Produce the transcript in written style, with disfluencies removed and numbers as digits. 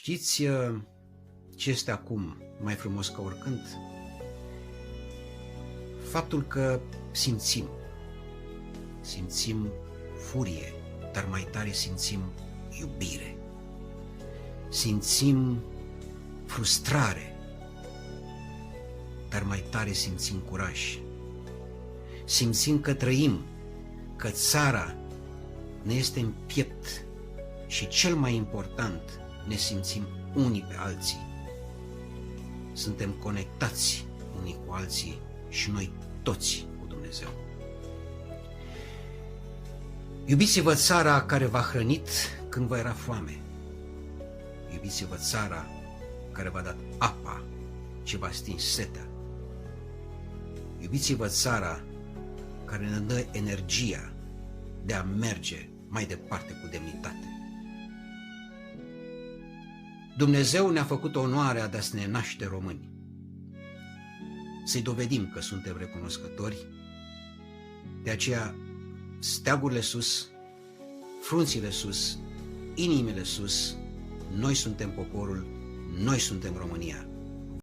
Știți ce este acum mai frumos ca oricând? Faptul că simțim furie, dar mai tare simțim iubire. Simțim frustrare, dar mai tare simțim curaj. Simțim că trăim, că țara ne este în piept și cel mai important, ne simțim unii pe alții. Suntem conectați unii cu alții și noi toți cu Dumnezeu. Iubiți-vă țara care v-a hrănit când vă era foame. Iubiți-vă țara care v-a dat apa ce v-a stins setea. Iubiți-vă țara care ne dă energia de a merge mai departe cu demnitate. Dumnezeu ne-a făcut onoarea de a ne naște români. Să-i dovedim că suntem recunoscători. De aceea, steagurile sus, frunțile sus, inimile sus, noi suntem poporul, noi suntem România.